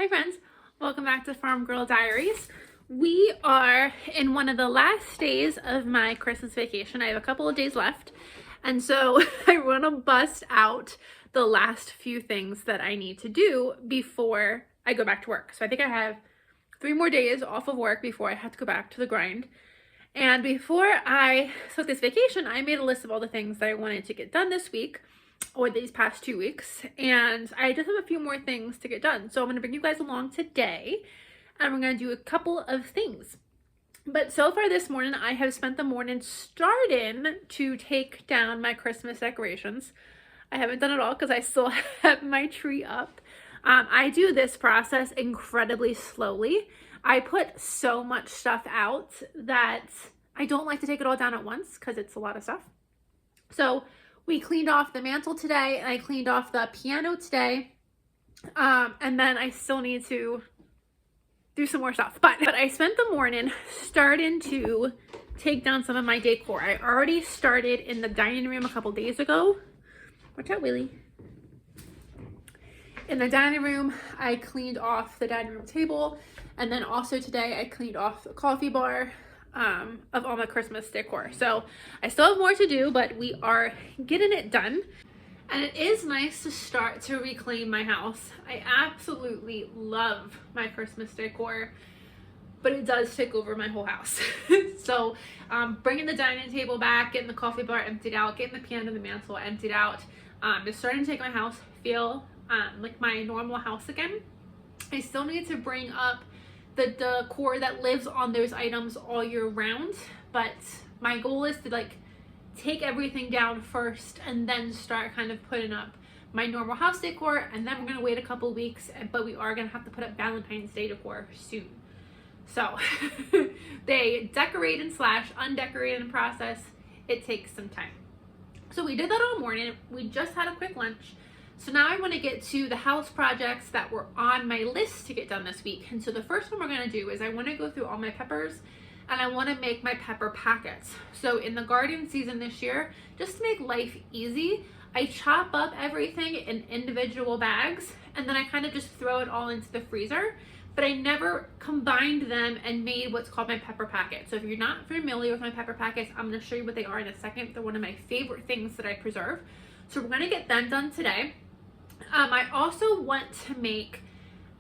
Hi friends, welcome back to Farm Girl Diaries. We are in one of the last days of my Christmas vacation. I have a couple of days left, and so I want to bust out the last few things that I need to do before I go back to work. So I think I have 3 more days off of work before I have to go back to the grind. And before I took this vacation, I made a list of all the things that I wanted to get done this week or these past 2 weeks, and I just have a few more things to get done. So I'm going to bring you guys along today, and we're going to do a couple of things. But so far this morning, I have spent the morning starting to take down my Christmas decorations. I haven't done it all because I still have my tree up. I do this process incredibly slowly. I put so much stuff out that I don't like to take it all down at once because it's a lot of stuff. So we cleaned off the mantle today, and I cleaned off the piano today. And then I still need to do some more stuff. But I spent the morning starting to take down some of my decor. I already started in the dining room a couple days ago. Watch out, Willie. In the dining room, I cleaned off the dining room table. And then also today, I cleaned off the coffee bar of all my Christmas decor. So I still have more to do, but we are getting it done. And it is nice to start to reclaim my house. I absolutely love my Christmas decor, but it does take over my whole house. So bringing the dining table back, getting the coffee bar emptied out, getting the piano and the mantle emptied out, is starting to take my house feel like my normal house again. I still need to bring up the decor that lives on those items all year round, but my goal is to take everything down first and then start kind of putting up my normal house decor, and then we're gonna wait a couple weeks, but we are gonna have to put up Valentine's Day decor soon. So they decorate and slash undecorate in process. It takes some time. So we did that all morning. We just had a quick lunch. So now I want to get to the house projects that were on my list to get done this week. And so the first one we're going to do is I want to go through all my peppers, and I want to make my pepper packets. So in the garden season this year, just to make life easy, I chop up everything in individual bags, and then I kind of just throw it all into the freezer. But I never combined them and made what's called my pepper packet. So if you're not familiar with my pepper packets, I'm going to show you what they are in a second. They're one of my favorite things that I preserve. So we're going to get them done today. I also want to make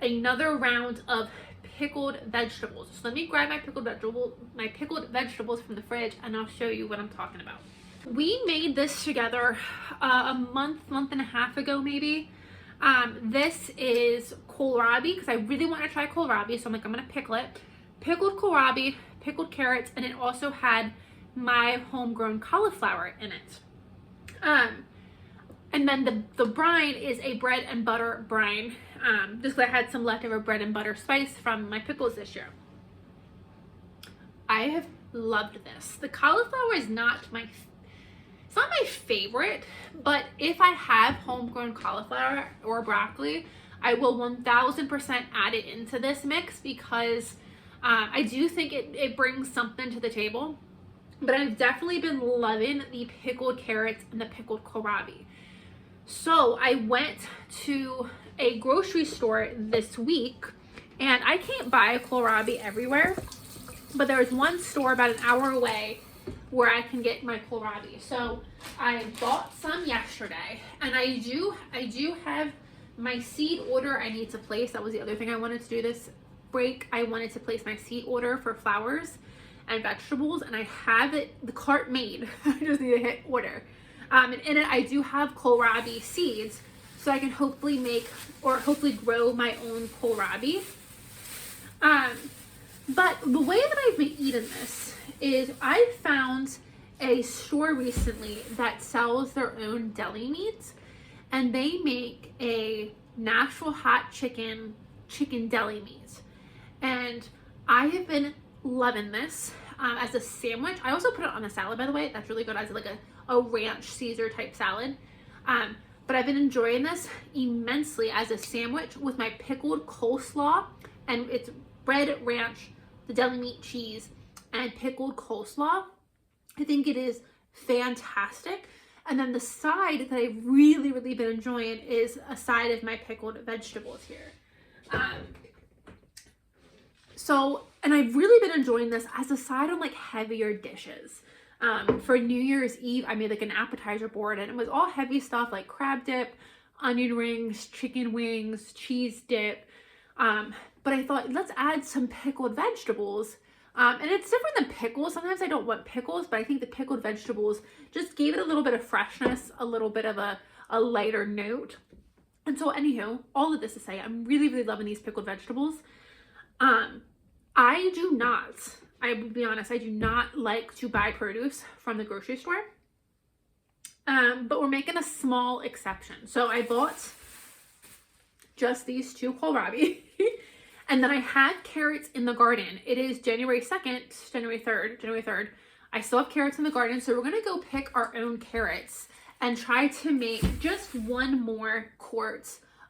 another round of pickled vegetables. So let me grab my pickled vegetables from the fridge, and I'll show you what I'm talking about. We made this together a month and a half ago maybe. This is kohlrabi because I really want to try kohlrabi, so I'm gonna pickle it. Pickled kohlrabi, pickled carrots, and it also had my homegrown cauliflower in it. And then the brine is a bread and butter brine. Just because I had some leftover bread and butter spice from my pickles this year. I have loved this. The cauliflower is not my favorite, but if I have homegrown cauliflower or broccoli, I will 1000% add it into this mix because I do think it brings something to the table. But I've definitely been loving the pickled carrots and the pickled kohlrabi. So I went to a grocery store this week, and I can't buy kohlrabi everywhere, but there's one store about an hour away where I can get my kohlrabi. So I bought some yesterday, and I do have my seed order I need to place. That was the other thing I wanted to do this break. I wanted to place my seed order for flowers and vegetables, and I have the cart made. I just need to hit order. And in it, I do have kohlrabi seeds, so I can hopefully grow my own kohlrabi. But the way that I've been eating this is I found a store recently that sells their own deli meats, and they make a Nashville hot chicken deli meat. And I have been loving this as a sandwich. I also put it on a salad, by the way. That's really good as like a ranch Caesar type salad. But I've been enjoying this immensely as a sandwich with my pickled coleslaw, and it's bread, ranch, the deli meat, cheese, and pickled coleslaw. I think it is fantastic. And then the side that I've really been enjoying is a side of my pickled vegetables here. And I've really been enjoying this as a side on like heavier dishes. For New Year's Eve, I made like an appetizer board, and it was all heavy stuff like crab dip, onion rings, chicken wings, cheese dip. But I thought, let's add some pickled vegetables. And it's different than pickles. Sometimes I don't want pickles, but I think the pickled vegetables just gave it a little bit of freshness, a little bit of a lighter note. And so anywho, all of this to say, I'm really, really loving these pickled vegetables. I will be honest, I do not like to buy produce from the grocery store. But we're making a small exception. So I bought just these 2 kohlrabi. And then I had carrots in the garden. It is January 2nd, January 3rd. I still have carrots in the garden. So we're going to go pick our own carrots and try to make just 1 more quart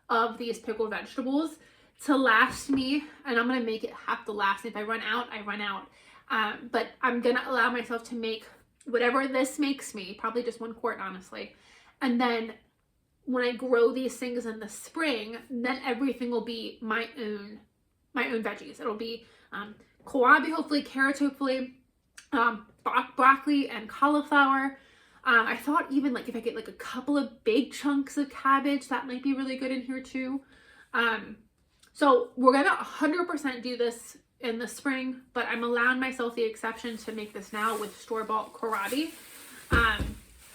of these pickled vegetables to last me. And I'm going to make it have to last. If I run out, I run out. But I'm going to allow myself to make whatever this makes me, probably just 1 quart, honestly. And then when I grow these things in the spring, then everything will be my own veggies. It'll be kohlrabi, hopefully, carrots, hopefully, broccoli and cauliflower. I thought even like if I get like a couple of big chunks of cabbage, that might be really good in here too. So we're gonna 100% do this in the spring, but I'm allowing myself the exception to make this now with store-bought kohlrabi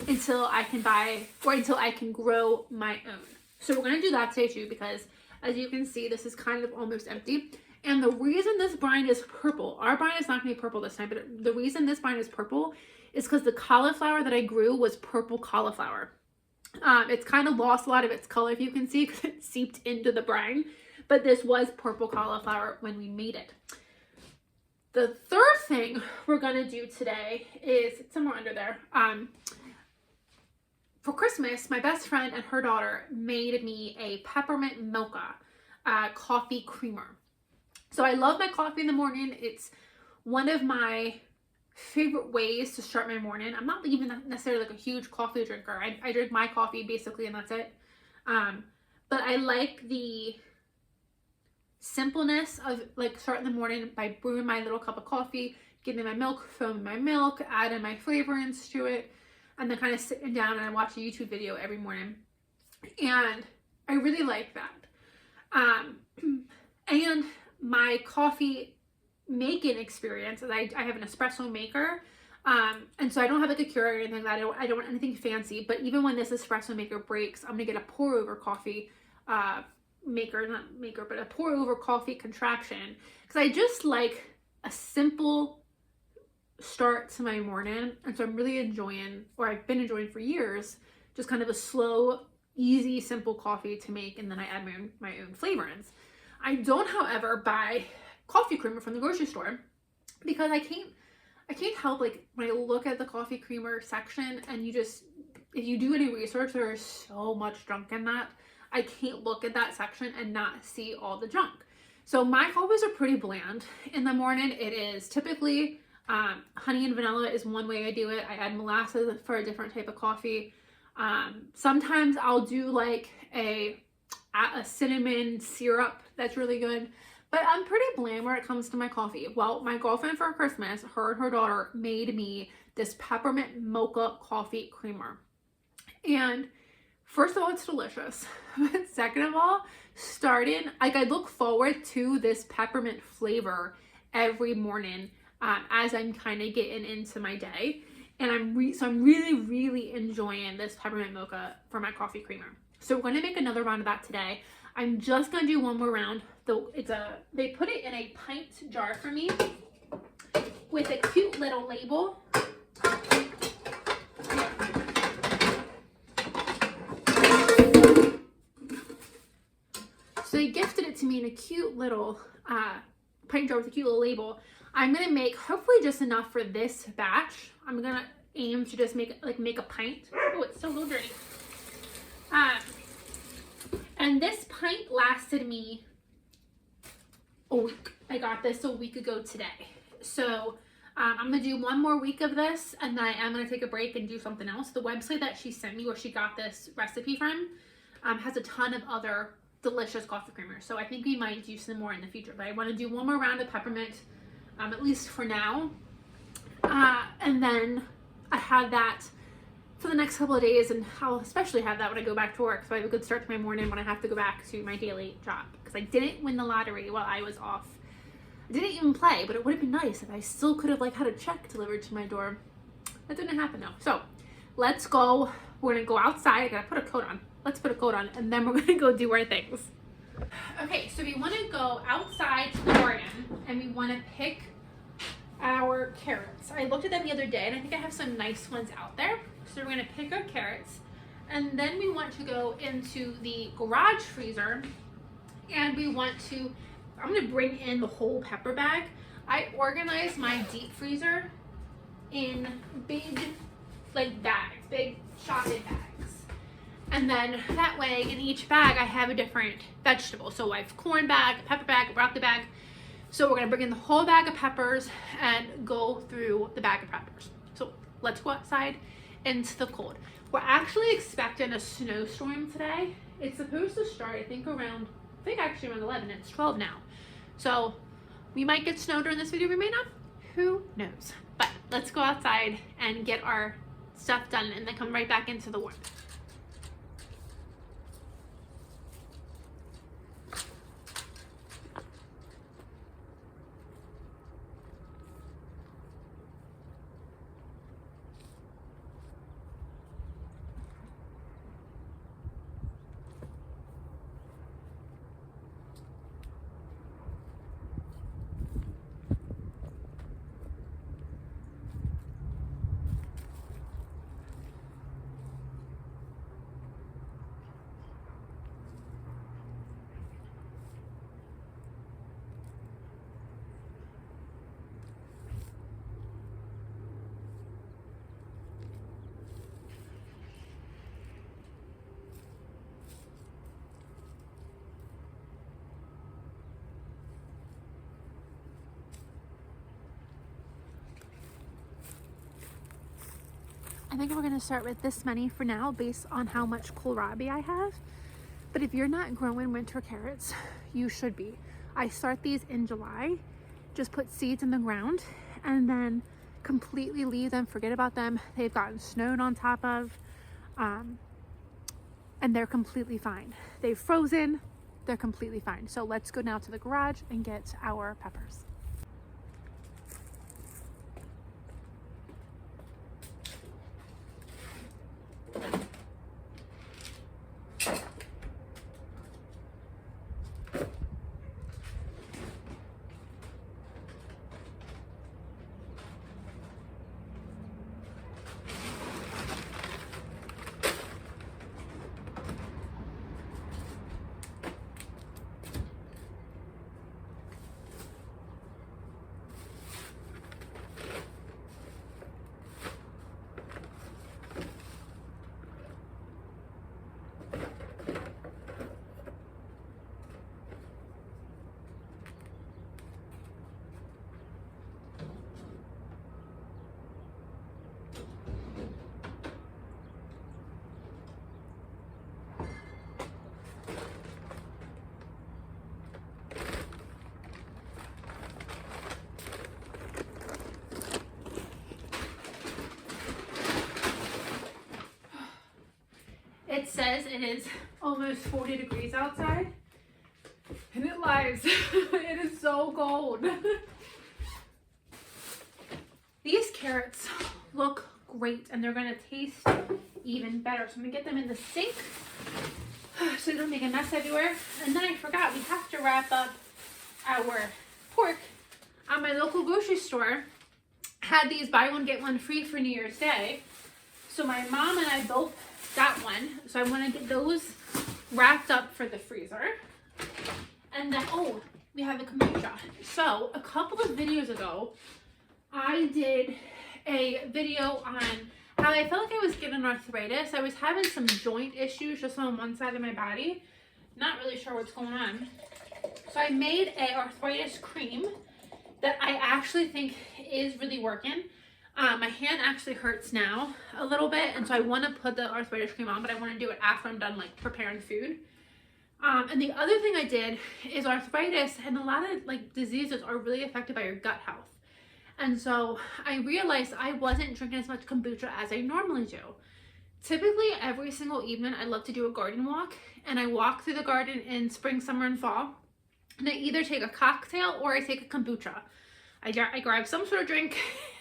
until I can buy, or until I can grow my own. So we're gonna do that today too, because as you can see, this is kind of almost empty. And the reason this brine is purple, our brine is not gonna be purple this time, but the reason this brine is purple is because the cauliflower that I grew was purple cauliflower. It's kind of lost a lot of its color, if you can see, because it seeped into the brine. But this was purple cauliflower when we made it. The third thing we're gonna do today is, it's somewhere under there. For Christmas, my best friend and her daughter made me a peppermint mocha coffee creamer. So I love my coffee in the morning. It's one of my favorite ways to start my morning. I'm not even necessarily like a huge coffee drinker. I drink my coffee basically and that's it. But I like the simpleness of like starting the morning by brewing my little cup of coffee, getting my milk, foaming my milk, adding my flavorings to it, and then kind of sitting down and I watch a YouTube video every morning. And I really like that. And my coffee making experience is I have an espresso maker. And so I don't have like a Keurig or anything like that. I don't want anything fancy, but even when this espresso maker breaks, I'm gonna get a pour over coffee a pour over coffee contraption, because I just like a simple start to my morning. And so I'm really enjoying, or I've been enjoying for years, just kind of a slow, easy, simple coffee to make, and then I add my own flavorings. I don't, however, buy coffee creamer from the grocery store because I can't help, like, when I look at the coffee creamer section and if you do any research, there is so much junk in that. I can't look at that section and not see all the junk. So my coffees are pretty bland. In the morning, it is typically honey and vanilla is one way I do it. I add molasses for a different type of coffee. Sometimes I'll do like a cinnamon syrup that's really good. But I'm pretty bland where it comes to my coffee. Well, my girlfriend for Christmas, her and her daughter made me this peppermint mocha coffee creamer. And first of all, it's delicious. But second of all, I look forward to this peppermint flavor every morning as I'm kind of getting into my day. And I'm really, really enjoying this peppermint mocha for my coffee creamer. So we're going to make another round of that today. I'm just going to do one more round. They put it in a pint jar for me with a cute little label. So they gifted it to me in a cute little pint jar with a cute little label. I'm going to make hopefully just enough for this batch. I'm going to aim to just make a pint. Oh, it's so little dirty. And this pint lasted me a week. I got this a week ago today. So I'm going to do one more week of this, and then I am going to take a break and do something else. The website that she sent me where she got this recipe from has a ton of other delicious coffee creamer. So I think we might do some more in the future, but I want to do one more round of peppermint, at least for now. And then I have that for the next couple of days, and I'll especially have that when I go back to work, so I have a good start to my morning when I have to go back to my daily job, because I didn't win the lottery while I was off. I didn't even play, but it would have been nice if I still could have like had a check delivered to my door. That didn't happen though. So let's go. We're gonna go outside. I gotta put a coat on. Let's put a coat on, and then we're gonna go do our things. Okay, so we want to go outside to the garden, and we want to pick our carrots. I looked at them the other day, and I think I have some nice ones out there. So we're gonna pick our carrots, and then we want to go into the garage freezer, and we want to, I'm gonna bring in the whole pepper bag. I organize my deep freezer in big like bags, big shotted bags. And then that way in each bag I have a different vegetable. So I have corn bag, a pepper bag, a broccoli bag. So we're gonna bring in the whole bag of peppers and go through the bag of peppers. So let's go outside into the cold. We're actually expecting a snowstorm today. It's supposed to start, I think actually around 11. It's 12 now. So we might get snow during this video, we may not. Who knows? But let's go outside and get our stuff done and then come right back into the warmth. I think we're gonna start with this many for now based on how much kohlrabi I have. But if you're not growing winter carrots, you should be. I start these in July, just put seeds in the ground and then completely leave them, forget about them. They've gotten snowed on top of, and they're completely fine. They've frozen, they're completely fine. So let's go now to the garage and get our peppers. It says it is almost 40 degrees outside, and it lies. It is so cold. These carrots look great, and they're gonna taste even better. So I'm gonna get them in the sink so they don't make a mess everywhere. And then I forgot, we have to wrap up our pork. At my local grocery store had these buy one get one free for New Year's Day. So my mom and I both got one. So I want to get those wrapped up for the freezer. And then, oh, we have a kombucha. So a couple of videos ago, I did a video on how I felt like I was getting arthritis. I was having some joint issues just on one side of my body. Not really sure what's going on. So I made a arthritis cream that I actually think is really working. My hand actually hurts now a little bit, and so I want to put the arthritis cream on, but I want to do it after I'm done like preparing food. And the other thing I did is arthritis and a lot of like diseases are really affected by your gut health. And so I realized I wasn't drinking as much kombucha as I normally do. Typically every single evening I love to do a garden walk, and I walk through the garden in spring, summer, and fall. And I either take a cocktail or I take a kombucha. I grab some sort of drink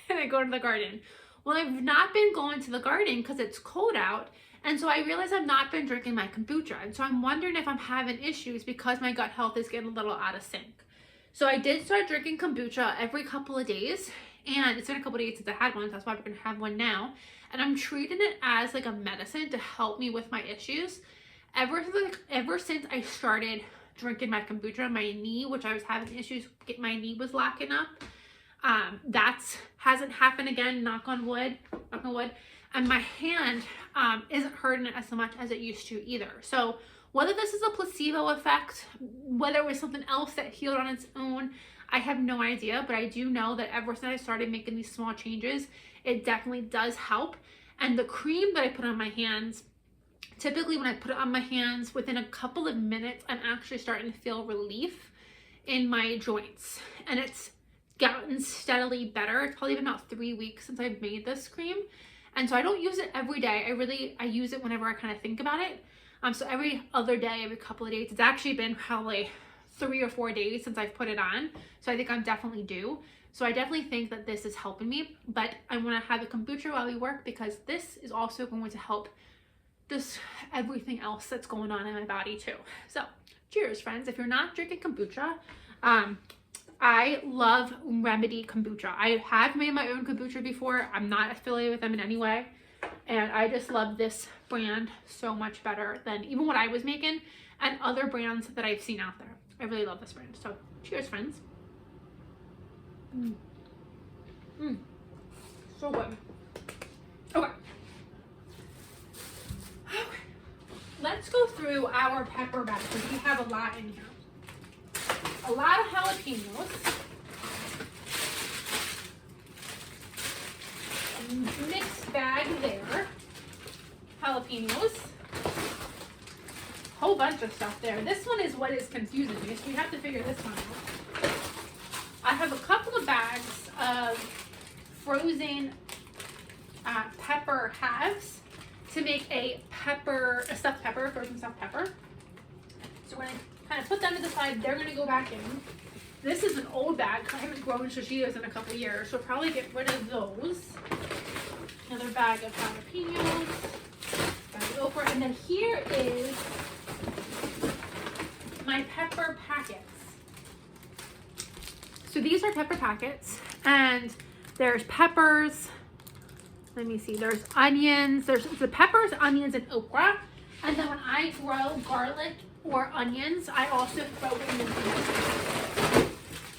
and I go to the garden. Well, I've not been going to the garden because it's cold out. And so I realized I've not been drinking my kombucha. And so I'm wondering if I'm having issues because my gut health is getting a little out of sync. So I did start drinking kombucha every couple of days. And it's been a couple of days since I had one. So that's why we're going to have one now. And I'm treating it as like a medicine to help me with my issues. Ever since I started drinking my kombucha, my knee, which I was having issues, my knee was locking up. That hasn't happened again, knock on wood. And my hand isn't hurting as much as it used to either. So whether this is a placebo effect, whether it was something else that healed on its own, I have no idea. But I do know that ever since I started making these small changes, it definitely does help. And the cream that I put on my hands, typically when I put it on my hands, within a couple of minutes, I'm actually starting to feel relief in my joints. And it's gotten steadily better. It's probably been about 3 weeks since I've made this cream. And so I don't use it every day. I use it whenever I kind of think about it. So every other day, every couple of days. It's actually been probably 3 or 4 days since I've put it on. So I think I'm definitely due. So I definitely think that this is helping me. But I want to have a kombucha while we work because this is also going to help just everything else that's going on in my body too. So cheers, friends. If you're not drinking kombucha, I love Remedy Kombucha. I have made my own kombucha before. I'm not affiliated with them in any way. And I just love this brand so much better than even what I was making and other brands that I've seen out there. I really love this brand. So cheers, friends. So good. Okay. Let's go through our pepper bag because we have a lot in here. A lot of jalapenos. A mixed bag there. Jalapenos. Whole bunch of stuff there. This one is what is confusing me, so we have to figure this one out. I have a couple of bags of frozen pepper halves to make a stuffed pepper, frozen stuffed pepper. So we're going to kind of put them to the side. They're going to go back in. This is an old bag. I haven't grown Shishitos in a couple years, so I'll probably get rid of those. Another bag of jalapenos, bag of okra, and then here is my pepper packets. So these are pepper packets, and there's peppers. Let me see. There's onions. There's the peppers, onions, and okra. And then when I grow garlic or onions, I also throw in the greens.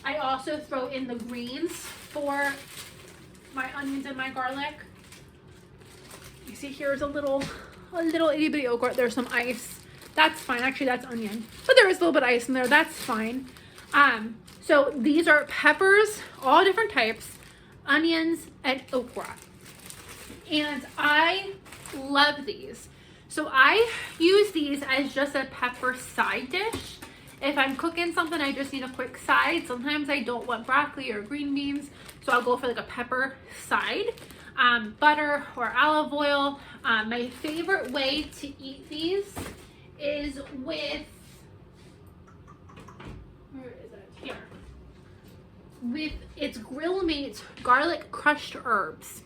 I also throw in the greens for my onions and my garlic. You see, here's a little itty bitty okra. There's some ice. That's fine. Actually, that's onion, but there is a little bit of ice in there. That's fine. So these are peppers, all different types, onions, and okra. And I love these. So I use these as just a pepper side dish. If I'm cooking something, I just need a quick side. Sometimes I don't want broccoli or green beans, so I'll go for like a pepper side. Butter or olive oil. My favorite way to eat these is with, where is it? Here. It's Grill Mates garlic crushed herbs.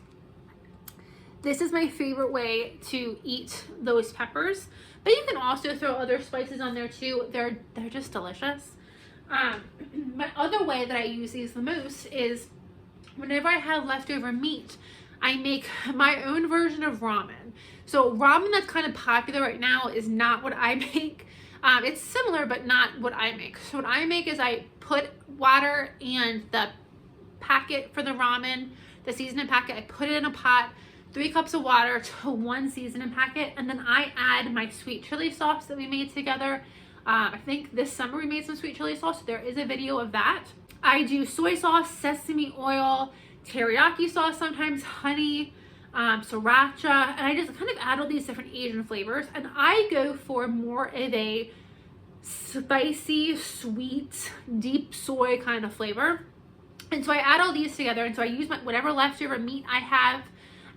This is my favorite way to eat those peppers, but you can also throw other spices on there too. They're just delicious. My other way that I use these the most is whenever I have leftover meat, I make my own version of ramen. So ramen that's kind of popular right now is not what I make. It's similar, but not what I make. So what I make is I put water and the packet for the ramen, the seasoning packet, I put it in a pot, 3 cups of water to 1 seasoning packet, and then I add my sweet chili sauce that we made together. I think this summer we made some sweet chili sauce. So there is a video of that. I do soy sauce, sesame oil, teriyaki sauce, sometimes honey, sriracha, and I just kind of add all these different Asian flavors. And I go for more of a spicy, sweet, deep soy kind of flavor. And so I add all these together, and so I use whatever leftover meat I have,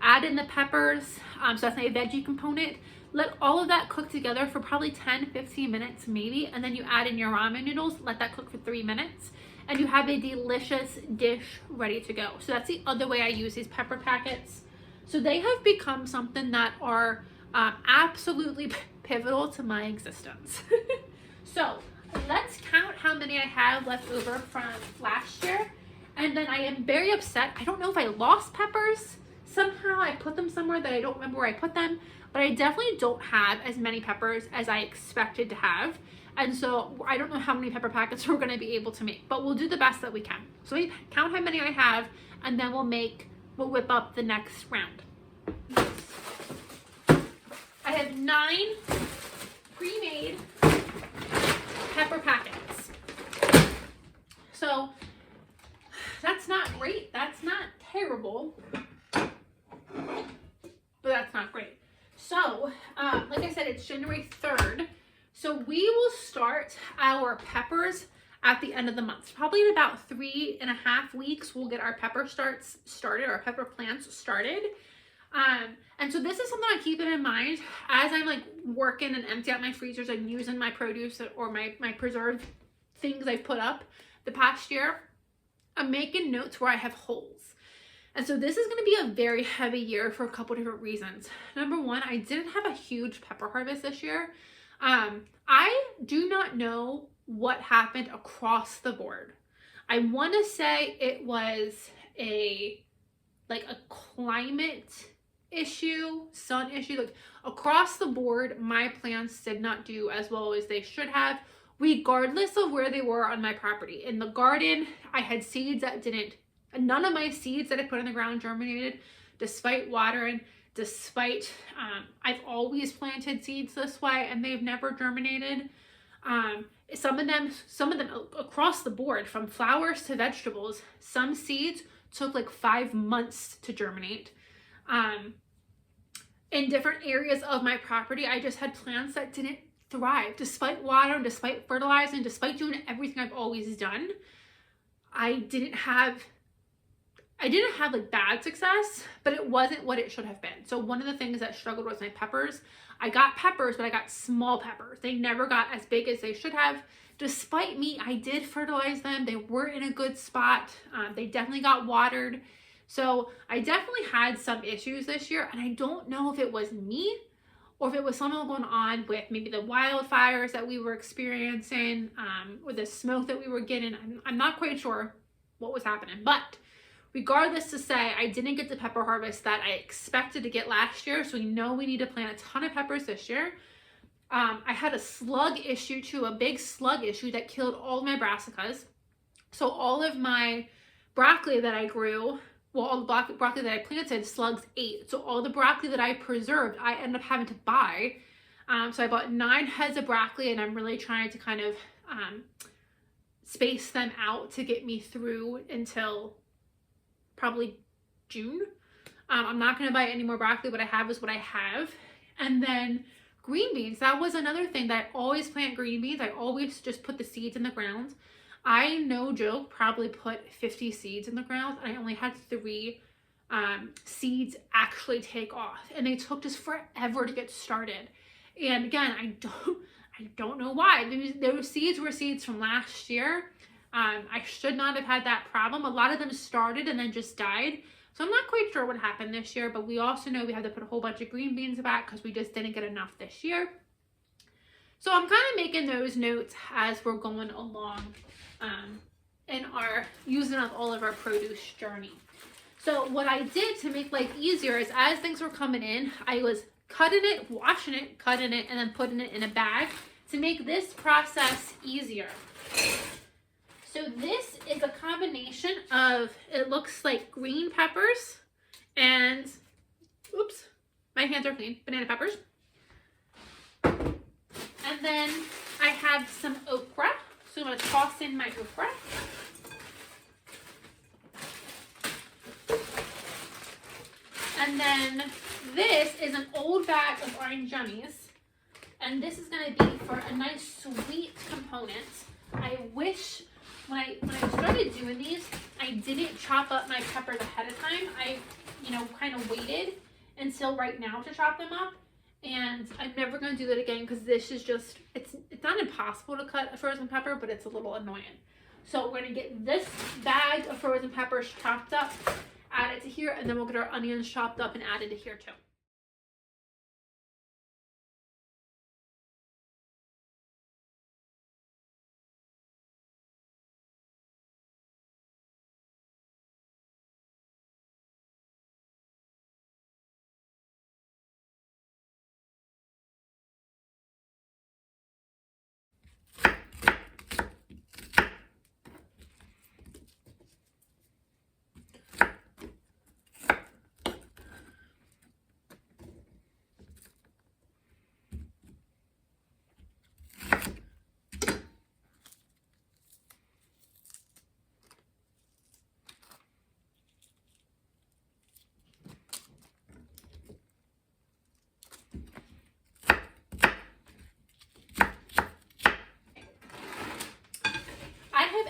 add in the peppers, so that's my veggie component. Let all of that cook together for probably 10-15 minutes maybe, and then you add in your ramen noodles, let that cook for 3 minutes, and you have a delicious dish ready to go. So that's the other way I use these pepper packets. So they have become something that are absolutely pivotal to my existence. So let's count how many I have left over from last year. And then I am very upset. I don't know if I lost peppers. Somehow I put them somewhere that I don't remember where I put them. But I definitely don't have as many peppers as I expected to have. And so I don't know how many pepper packets we're going to be able to make. But we'll do the best that we can. So we count how many I have. And then we'll whip up the next round. I have 9 pre-made pepper packets. So that's not great. That's not terrible. But that's not great. So, like I said, it's January 3rd. So we will start our peppers at the end of the month. Probably in about 3.5 weeks, we'll get our pepper started, our pepper plants started. And so this is something I'm keeping in mind as I'm like working and empty out my freezers and using my produce or my preserved things I've put up the past year. I'm making notes where I have holes. And so this is going to be a very heavy year for a couple different reasons. Number one, I didn't have a huge pepper harvest this year. I do not know what happened across the board. I want to say it was a climate issue, sun issue. Like across the board, my plants did not do as well as they should have, regardless of where they were on my property. In the garden, I had seeds that none of my seeds that I put in the ground germinated, despite watering, despite, I've always planted seeds this way and they've never germinated. Some of them across the board, from flowers to vegetables, some seeds took like 5 months to germinate. In different areas of my property, I just had plants that didn't thrive, despite watering, despite fertilizing, despite doing everything I've always done. I didn't have like bad success, but it wasn't what it should have been. So one of the things that struggled was my peppers. I got peppers, but I got small peppers. They never got as big as they should have. Despite me, I did fertilize them. They were in a good spot. They definitely got watered. So I definitely had some issues this year, and I don't know if it was me or if it was something going on with maybe the wildfires that we were experiencing, or the smoke that we were getting. I'm not quite sure what was happening, but regardless to say, I didn't get the pepper harvest that I expected to get last year. So we know we need to plant a ton of peppers this year. I had a slug issue too, a big slug issue that killed all of my brassicas. So all of my broccoli that I grew, well, all the broccoli that I planted, slugs ate. So all the broccoli that I preserved, I ended up having to buy. So I bought 9 heads of broccoli, and I'm really trying to kind of space them out to get me through until probably June. I'm not going to buy any more broccoli. What I have is what I have. And then green beans. That was another thing that I always plant green beans. I always just put the seeds in the ground. I, no joke, probably put 50 seeds in the ground, and I only had 3 seeds actually take off, and they took just forever to get started. And again, I don't know why. Those seeds were seeds from last year. I should not have had that problem. A lot of them started and then just died. So I'm not quite sure what happened this year, but we also know we had to put a whole bunch of green beans back because we just didn't get enough this year. So I'm kind of making those notes as we're going along in our using up all of our produce journey. So what I did to make life easier is, as things were coming in, I was cutting it, washing it, cutting it, and then putting it in a bag to make this process easier. So this is a combination of, it looks like green peppers and, oops, my hands are clean, banana peppers. And then I have some okra. So I'm going to toss in my okra. And then this is an old bag of orange gummies. And this is going to be for a nice sweet component. I wish when I started doing these, I didn't chop up my peppers ahead of time. I, kind of waited until right now to chop them up. And I'm never going to do that again because this is just, it's not impossible to cut a frozen pepper, but it's a little annoying. So we're going to get this bag of frozen peppers chopped up, add it to here, and then we'll get our onions chopped up and added to here too.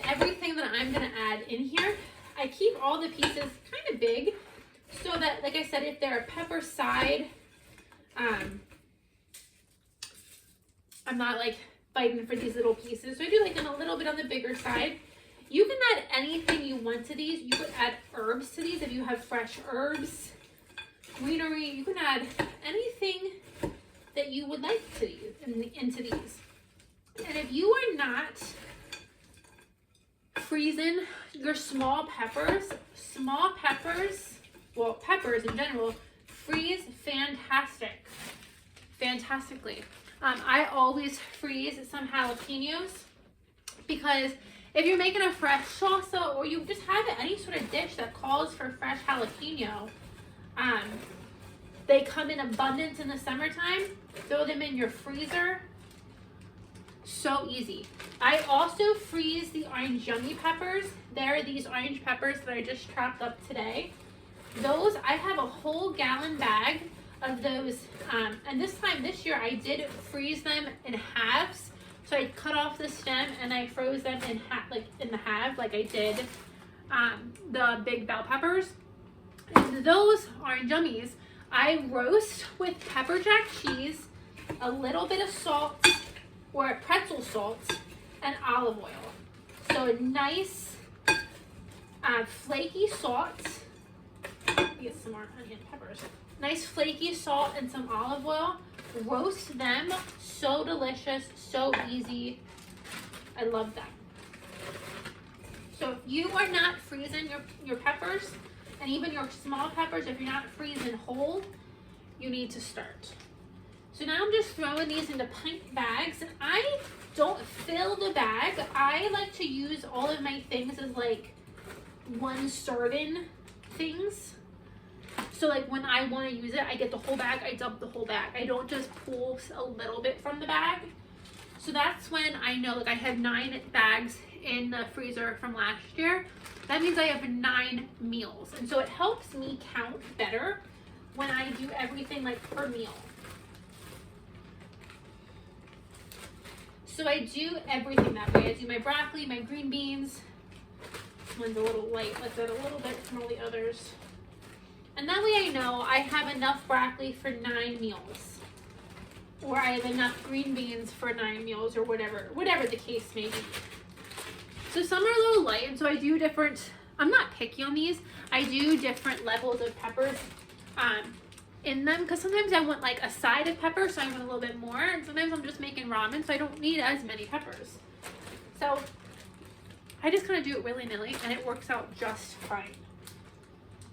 Everything that I'm going to add in here, I keep all the pieces kind of big so that, like I said, if they're a pepper side, I'm not like fighting for these little pieces. So I do like them a little bit on the bigger side. You can add anything you want to these. You could add herbs to these if you have fresh herbs, greenery. You can add anything that you would like to these, into these. And if you are not freezing your small peppers, well, peppers in general, freeze fantastically. I always freeze some jalapenos because if you're making a fresh salsa or you just have any sort of dish that calls for fresh jalapeno, they come in abundance in the summertime. Throw them in your freezer. So easy. I also freeze the orange yummy peppers. There are these orange peppers that I just chopped up today. Those, I have a whole gallon bag of those. And this year I did freeze them in halves. So I cut off the stem and I froze them in the half, like I did the big bell peppers. And those orange yummies, I roast with pepper jack cheese, a little bit of salt, or a pretzel salt, and olive oil. So a nice flaky salt. Get some more onion peppers. Nice flaky salt and some olive oil. Roast them. So delicious, so easy. I love them. So if you are not freezing your peppers, and even your small peppers, if you're not freezing whole, you need to start. So now I'm just throwing these into pint bags, and I don't fill the bag. I like to use all of my things as like one serving things. So like when I want to use it, I get the whole bag, I dump the whole bag. I don't just pull a little bit from the bag. So that's when I know, like I have 9 bags in the freezer from last year. That means I have 9 meals. And so it helps me count better when I do everything like per meal. So I do everything that way. I do my broccoli, my green beans. This one's a little light, like that a little bit from all the others. And that way I know I have enough broccoli for 9 meals. Or I have enough green beans for 9 meals, or whatever the case may be. So some are a little light, and so I do different, I'm not picky on these. I do different levels of peppers in them, because sometimes I want like a side of pepper, so I want a little bit more, and sometimes I'm just making ramen, so I don't need as many peppers. So I just kind of do it willy-nilly, and it works out just fine.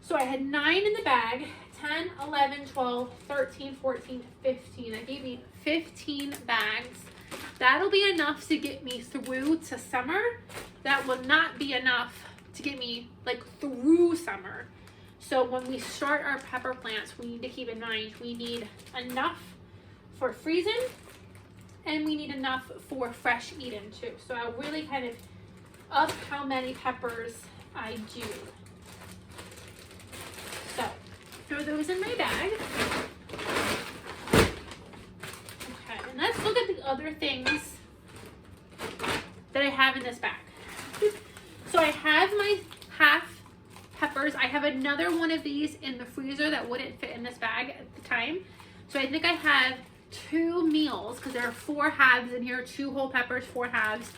So I had 9 in the bag, 10, 11, 12, 13, 14, 15. That gave me 15 bags. That'll be enough to get me through to summer. That will not be enough to get me like through summer. So when we start our pepper plants, we need to keep in mind we need enough for freezing, and we need enough for fresh eating too. So I'll really kind of up how many peppers I do. So throw those in my bag. Okay, and that's other things that I have in this bag. So I have my half peppers. I have another one of these in the freezer that wouldn't fit in this bag at the time. So I think I have 2 meals, because there are 4 halves in here, 2 whole peppers, 4 halves.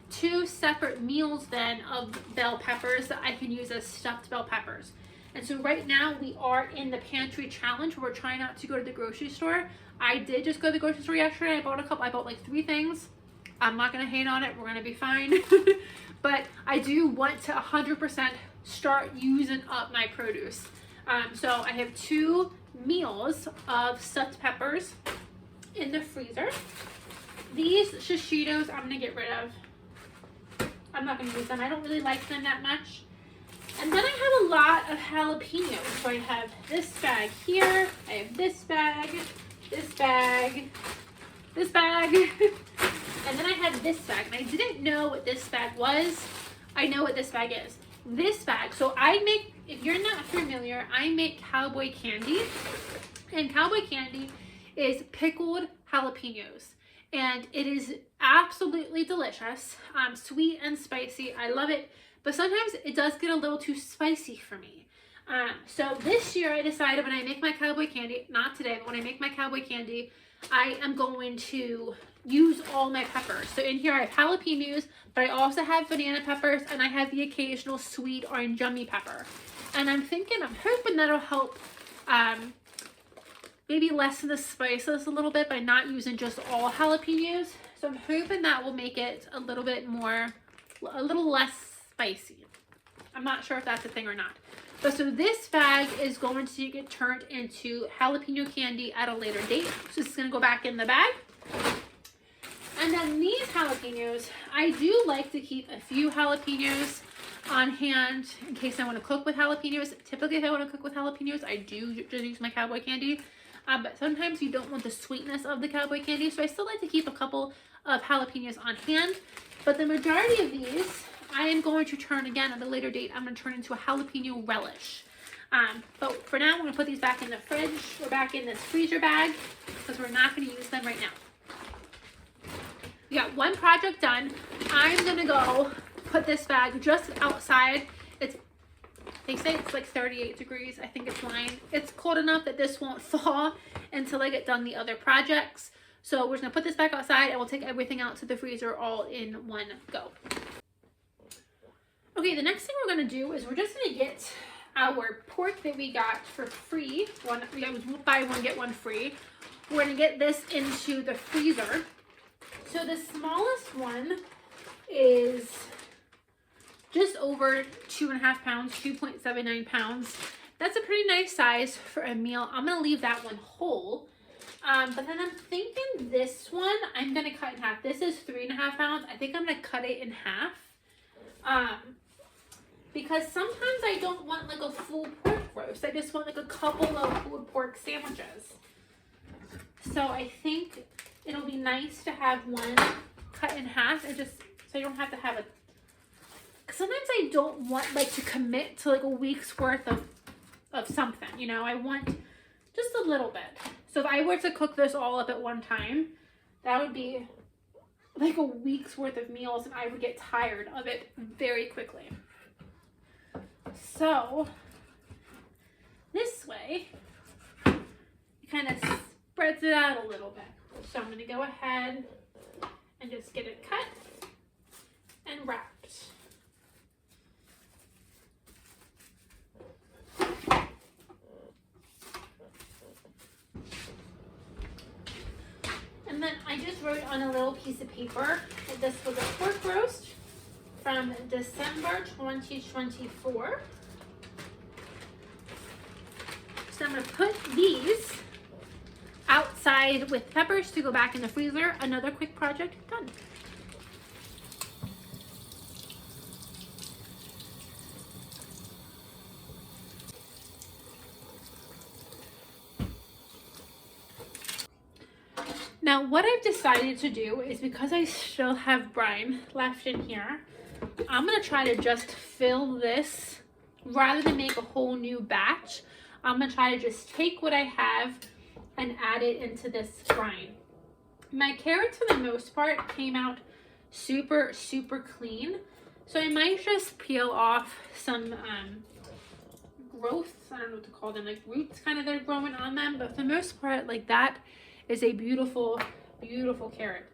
2 separate meals then of bell peppers that I can use as stuffed bell peppers. And so right now we are in the pantry challenge where we're trying not to go to the grocery store. I did just go to the grocery store yesterday. I bought like 3 things. I'm not gonna hate on it, we're gonna be fine. But I do want to 100% start using up my produce. So I have 2 meals of stuffed peppers in the freezer. These Shishitos I'm gonna get rid of. I'm not gonna use them. I don't really like them that much. And then I have a lot of jalapenos. So I have this bag here. I have this bag, this bag, this bag. And then I have this bag. And I didn't know what this bag was. I know what this bag is. This bag. So I make, if you're not familiar, I make cowboy candy. And cowboy candy is pickled jalapenos. And it is absolutely delicious, sweet and spicy. I love it, but sometimes it does get a little too spicy for me. So this year I decided when I make my cowboy candy, not today, but when I make my cowboy candy, I am going to use all my peppers. So in here I have jalapenos, but I also have banana peppers, and I have the occasional sweet orange yummy pepper. And I'm hoping that'll help maybe lessen the spices a little bit by not using just all jalapenos. So I'm hoping that will make it a little less spicy. I'm not sure if that's a thing or not. But so this bag is going to get turned into jalapeno candy at a later date. So this is gonna go back in the bag. And then these jalapenos, I do like to keep a few jalapenos on hand in case I want to cook with jalapenos. Typically if I want to cook with jalapenos, I do just use my cowboy candy. But sometimes you don't want the sweetness of the cowboy candy, so I still like to keep a couple of jalapenos on hand. But the majority of these, I am going to turn again at a later date. I'm going to turn into a jalapeno relish. But for now, I'm going to put these back in the fridge or back in this freezer bag because we're not going to use them right now. We got one project done. I'm going to go put this bag just outside. They say it's like 38 degrees. I think it's fine. It's cold enough that this won't thaw until I get done the other projects. So we're just gonna put this back outside and we'll take everything out to the freezer all in one go. Okay, the next thing we're gonna do is we're just gonna get our pork that we got for free. We got buy one, get one free. We're gonna get this into the freezer. So the smallest one is just over 2.5 pounds, 2.79 pounds. That's a pretty nice size for a meal. I'm gonna leave that one whole. But then I'm thinking this one, I'm gonna cut in half. This is 3.5 pounds. I think I'm gonna cut it in half. Because sometimes I don't want like a full pork roast. I just want like a couple of pulled pork sandwiches. So I think it'll be nice to have one cut in half and just, so you don't have to have a, sometimes I don't want like to commit to like a week's worth of something, you know, I want just a little bit. So if I were to cook this all up at one time, that would be like a week's worth of meals and I would get tired of it very quickly. So this way, it kind of spreads it out a little bit. So I'm going to go ahead and just get it cut and wrapped. And then I just wrote on a little piece of paper that this was a pork roast from December 2024. So I'm going to put these outside with peppers to go back in the freezer. Another quick project done. Now what I've decided to do is, because I still have brine left in here, I'm going to try to just fill this rather than make a whole new batch. I'm going to try to just take what I have and add it into this brine. My carrots, for the most part, came out super, super clean. So I might just peel off some growths, I don't know what to call them, like roots kind of that are growing on them. But for the most part, like that is a beautiful, beautiful carrot.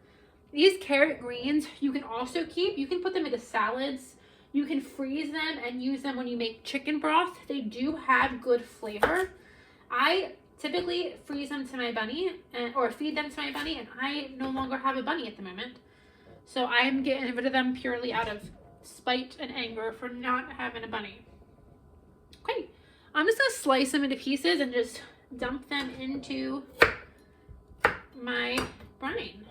These carrot greens you can also keep. You can put them into salads. You can freeze them and use them when you make chicken broth. They do have good flavor. I typically freeze them to my bunny or feed them to my bunny, and I no longer have a bunny at the moment. So I'm getting rid of them purely out of spite and anger for not having a bunny. Okay, I'm just gonna slice them into pieces and just dump them into my brine.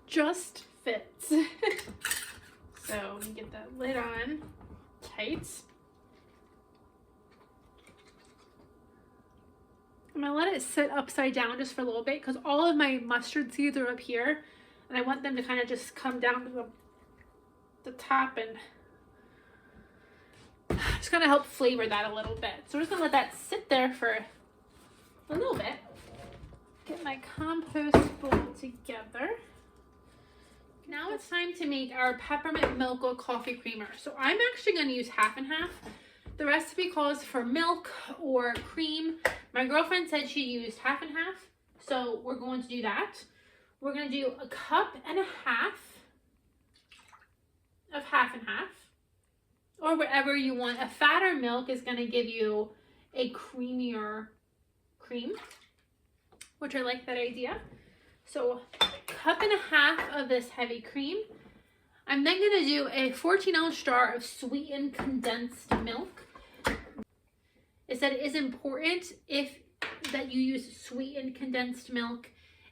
Just fits. So we get that lid on tight. I'm gonna let it sit upside down just for a little bit because all of my mustard seeds are up here and I want them to kind of just come down to the top and just kind of help flavor that a little bit. So we're just gonna let that sit there for a little bit. Get my compost bowl together. Now it's time to make our peppermint milk coffee creamer. So I'm actually going to use half and half. The recipe calls for milk or cream. My girlfriend said she used half and half, so we're going to do that. We're going to do a cup and a half of half and half, or whatever you want. A fatter milk is going to give you a creamier cream, which I like that idea. So cup and a half of this heavy cream. I'm then going to do a 14-ounce jar of sweetened condensed milk. It said it is important that you use sweetened condensed milk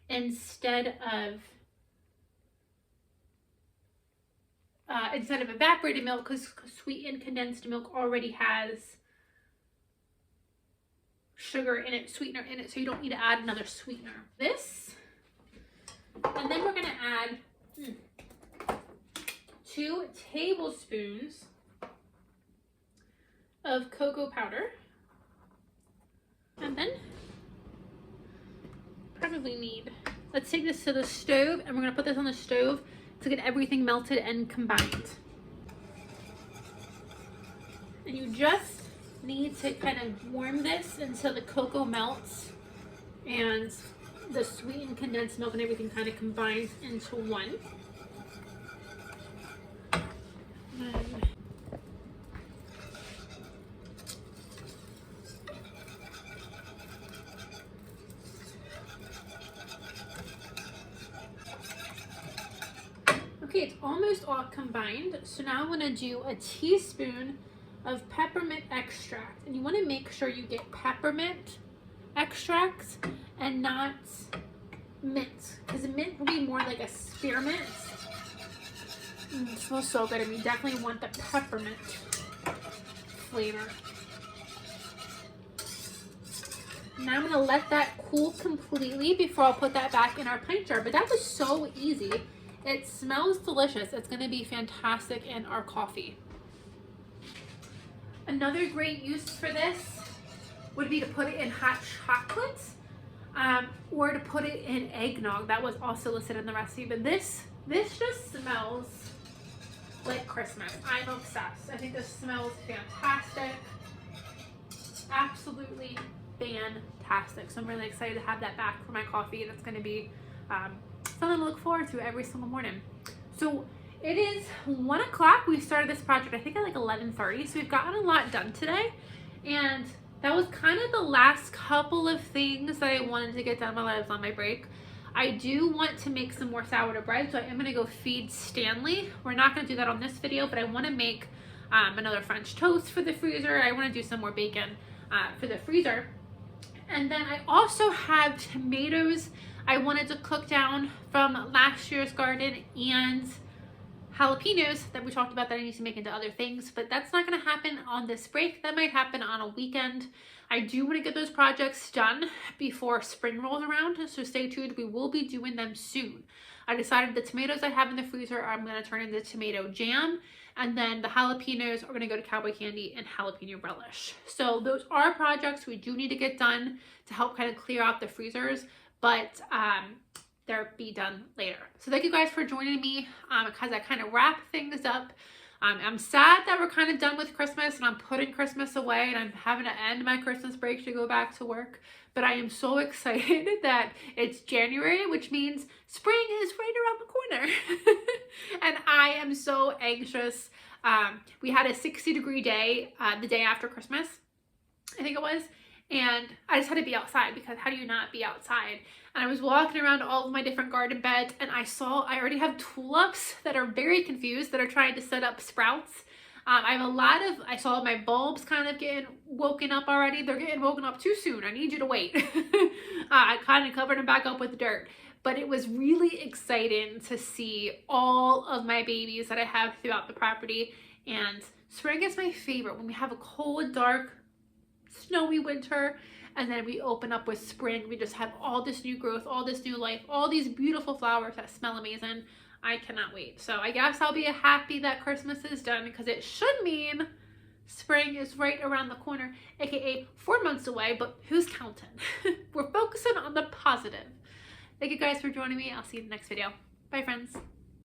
instead of evaporated milk, because sweetened condensed milk already has sugar in it, sweetener in it, so you don't need to add another sweetener. This. And then we're going to add 2 tablespoons of cocoa powder. And then probably need, let's take this to the stove and we're going to put this on the stove to get everything melted and combined. And you just need to kind of warm this until the cocoa melts and the sweetened condensed milk and everything kind of combines into one. Okay, it's almost all combined. So now I'm going to do a teaspoon of peppermint extract. And you want to make sure you get peppermint extracts and not mint, because mint will be more like a spearmint. It smells so good, and we definitely want the peppermint flavor. Now I'm going to let that cool completely before I'll put that back in our pint jar. But that was so easy. It smells delicious. It's going to be fantastic in our coffee. Another great use for this would be to put it in hot chocolate, or to put it in eggnog. That was also listed in the recipe. But this just smells like Christmas. I'm obsessed. I think this smells fantastic. Absolutely fantastic. So I'm really excited to have that back for my coffee. That's going to be something to look forward to every single morning. So it is 1 o'clock. We started this project, I think at like 11:30. So we've gotten a lot done today. And that was kind of the last couple of things that I wanted to get done while I was on my break. I do want to make some more sourdough bread, so I am going to go feed Stanley. We're not going to do that on this video, but I want to make another French toast for the freezer. I want to do some more bacon for the freezer. And then I also have tomatoes I wanted to cook down from last year's garden, and jalapenos that we talked about that I need to make into other things, but that's not going to happen on this break. That might happen on a weekend. I do want to get those projects done before spring rolls around, so stay tuned. We will be doing them soon. I decided the tomatoes I have in the freezer I'm going to turn into tomato jam, and then the jalapenos are going to go to cowboy candy and jalapeno relish. So those are projects we do need to get done to help kind of clear out the freezers, but they'll be done later. So thank you guys for joining me because I kind of wrap things up. I'm sad that we're kind of done with Christmas and I'm putting Christmas away and I'm having to end my Christmas break to go back to work. But I am so excited that it's January, which means spring is right around the corner. And I am so anxious. We had a 60-degree day the day after Christmas, I think it was. And I just had to be outside because how do you not be outside? And I was walking around all of my different garden beds and I already have tulips that are very confused that are trying to set up sprouts. I saw my bulbs kind of getting woken up already. They're getting woken up too soon. I need you to wait. I kind of covered them back up with dirt. But it was really exciting to see all of my babies that I have throughout the property. And spring is my favorite when we have a cold, dark, snowy winter and then we open up with spring. We just have all this new growth, all this new life, all these beautiful flowers that smell amazing. I cannot wait. So I guess I'll be happy that Christmas is done because it should mean spring is right around the corner, aka 4 months away, but who's counting? We're focusing on the positive. Thank you guys for joining me. I'll see you in the next video. Bye friends.